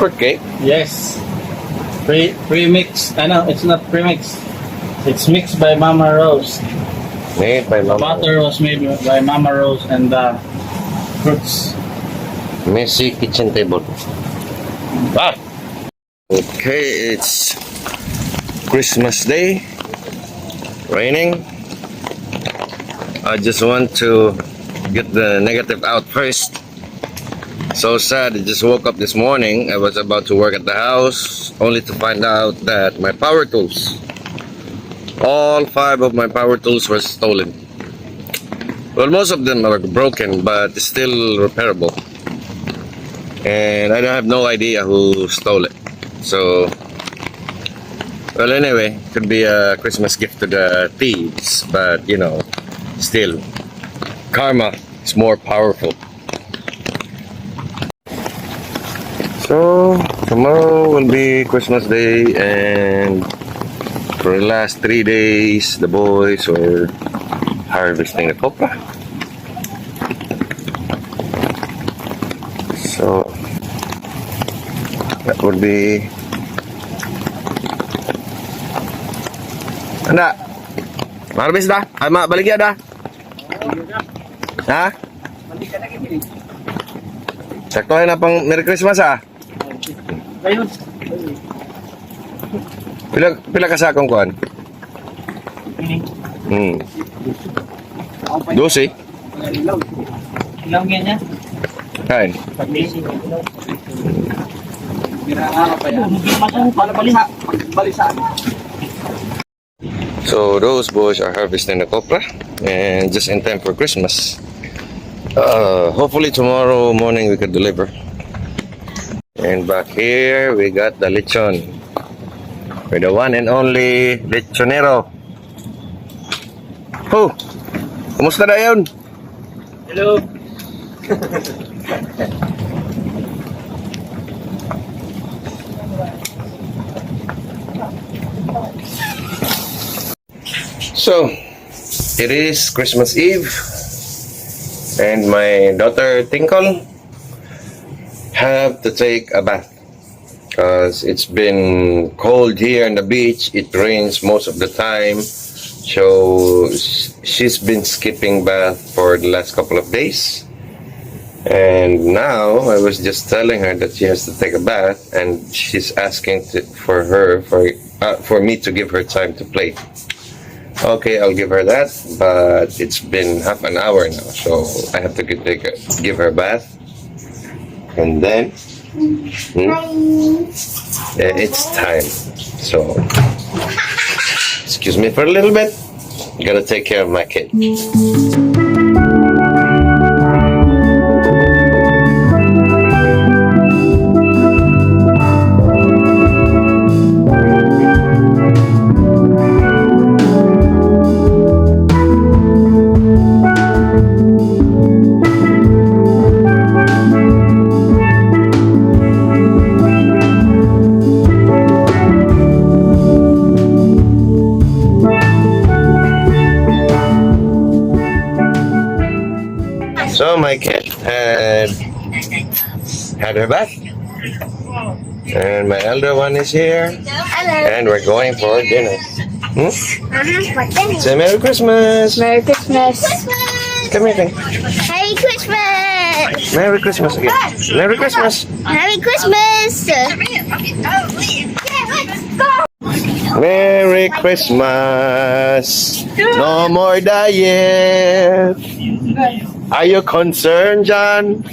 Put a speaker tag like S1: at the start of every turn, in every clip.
S1: Fruitcake?
S2: Yes. Pre-mix. No, it's not pre-mix. It's mixed by Mama Rose.
S1: Made by
S2: The
S1: Mama.
S2: butter was made by Mama Rose and the fruits.
S1: Messy kitchen table. Ah! Okay, it's Christmas Day. Raining. I just want to get the negative out first. So sad, I just woke up this morning. I was about to work at the house, only to find out that my power tools, all 5 of my power tools were stolen. Well, most of them are broken, but still repairable. And I don't have no idea who stole it. So, well, anyway, could be a Christmas gift to the thieves, but you know, still, karma is more powerful. So, tomorrow will be Christmas Day, and for the last 3 days, the boys were harvesting the copra. So, that would be... Anda, harvest dah? Mak balik dah? Ha? Sakto na pang Merry Christmas ah.
S2: Ayun.
S1: Pila ka sakong kuan? 12.
S2: Ilang yan niya?
S1: Kain.
S2: Pag-isip. Ginagawa pa yan. Balisa.
S1: So those boys are harvesting the copra and just in time for Christmas. Hopefully tomorrow morning we could deliver. And back here we got the lechon with the one and only lechonero. Oh, kumusta na yun?
S2: Hello.
S1: So, it is Christmas Eve, and my daughter Tinkle have to take a bath because it's been cold here on the beach. It rains most of the time, so she's been skipping bath for the last couple of days. And now I was just telling her that she has to take a bath, and she's asking for me to give her time to play. Okay, I'll give her that, but it's been half an hour now, so I have to give her a bath, and then it's time. So, excuse me for a little bit. Gotta take care of my kid. So my cat had her bath, and my elder one is here, and we're going for dinner.
S3: For dinner.
S1: Say Merry Christmas!
S3: Merry Christmas.
S1: Come here, King.
S3: Merry Christmas.
S1: Merry Christmas again. Merry Christmas!
S3: Merry Christmas.
S1: Merry Christmas! No more diet! Are you concerned, John?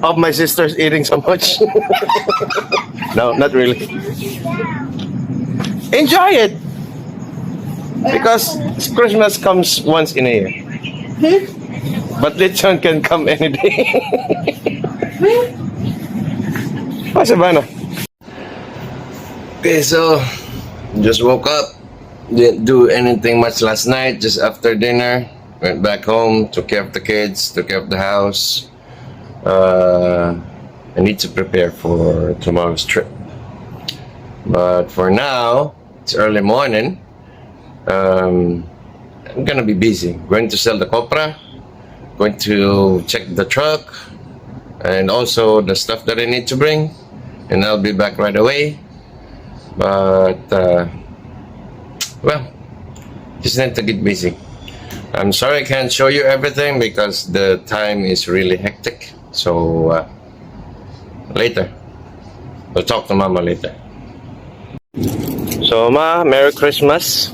S1: Of my sister's eating so much? No, not really. Enjoy it! Because Christmas comes once in a year. But lechon can come any day. Pasa ba na? Okay, so just woke up. Didn't do anything much last night. Just after dinner, went back home, took care of the kids, took care of the house. I need to prepare for tomorrow's trip. But for now, it's early morning. I'm gonna be busy. Going to sell the copra, going to check the truck, and also the stuff that I need to bring, and I'll be back right away. But well, just need to get busy. I'm sorry I can't show you everything because the time is really hectic. So later, we'll talk to Mama later. So Ma, Merry Christmas.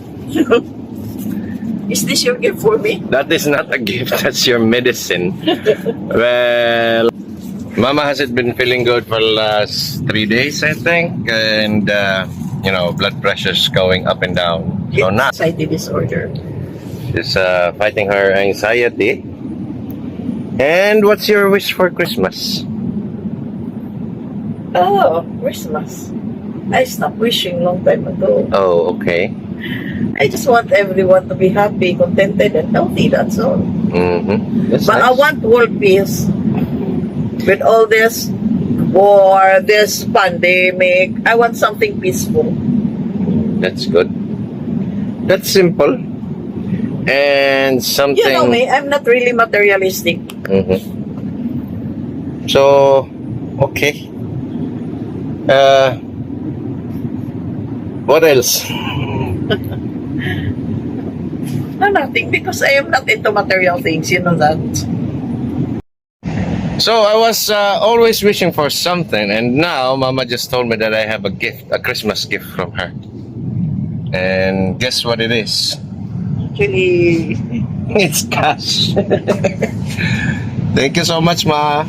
S4: Is this your gift for me?
S1: That is not a gift, that's your medicine. Well, Mama hasn't been feeling good for the last 3 days, I think, and blood pressure's going up and down. So now
S4: Anxiety disorder.
S1: she's fighting her anxiety. And what's your wish for Christmas?
S4: Oh, Christmas. I stopped wishing long time ago.
S1: Oh, okay.
S4: I just want everyone to be happy, contented, and healthy. That's all.
S1: Mm-hmm. That's
S4: But
S1: nice.
S4: I want world peace. With all this war, this pandemic, I want something peaceful.
S1: That's good. That's simple. And something.
S4: You know me, I'm not really materialistic.
S1: Mm-hmm. So, okay. What else?
S4: No, nothing, because I am not into material things, you know that.
S1: So I was always wishing for something, and now Mama just told me that I have a gift, a Christmas gift from her. And guess what it is?
S4: Actually,
S1: It's cash. Thank you so much, Ma.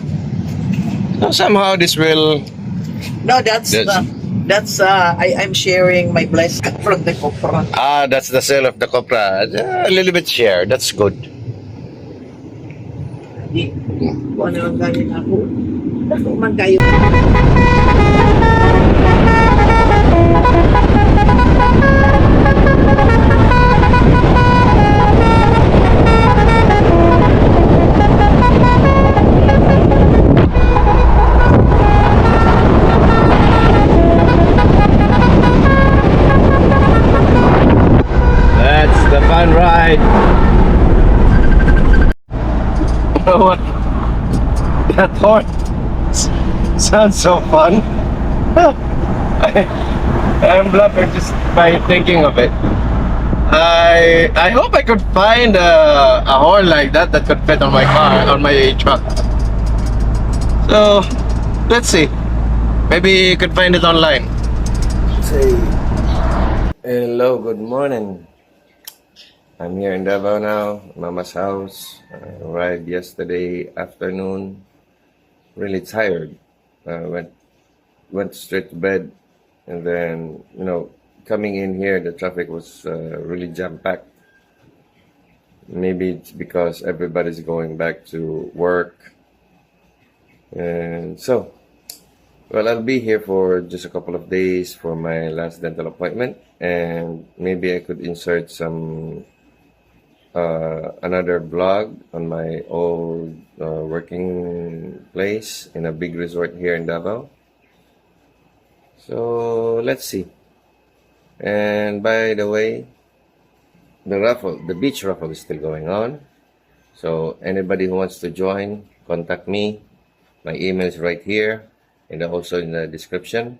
S1: So somehow this will.
S4: no, that's I'm sharing my blessing from the Copra.
S1: That's the sale of the copra. A little bit share. That's good.
S4: Kung ano ang galing ako. Dako man kayo.
S1: That's the fun ride. You know what? That horn sounds so fun. I'm laughing just by thinking of it. I hope I could find a horn like that could fit on my car, on my truck. So let's see. Maybe you could find it online. Say hello, good morning. I'm here in Davao now, Mama's house. I arrived yesterday afternoon. Really tired. Went straight to bed, and then coming in here, the traffic was really jam-packed. Maybe it's because everybody's going back to work, and so, well, I'll be here for just a couple of days for my last dental appointment, and maybe I could insert some another vlog on my old working place in a big resort here in Davao. So let's see. And by the way, the beach raffle is still going on. So anybody who wants to join, contact me. My email is right here and also in the description.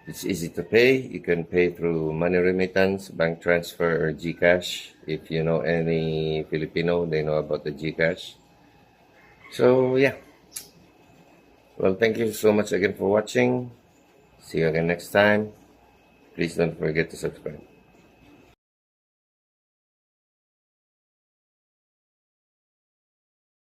S1: It's easy to pay. You can pay through money remittance, bank transfer, or GCash. If you know any Filipino, they know about the GCash. So yeah. Well, thank you so much again for watching. See you again next time. Please don't forget to subscribe.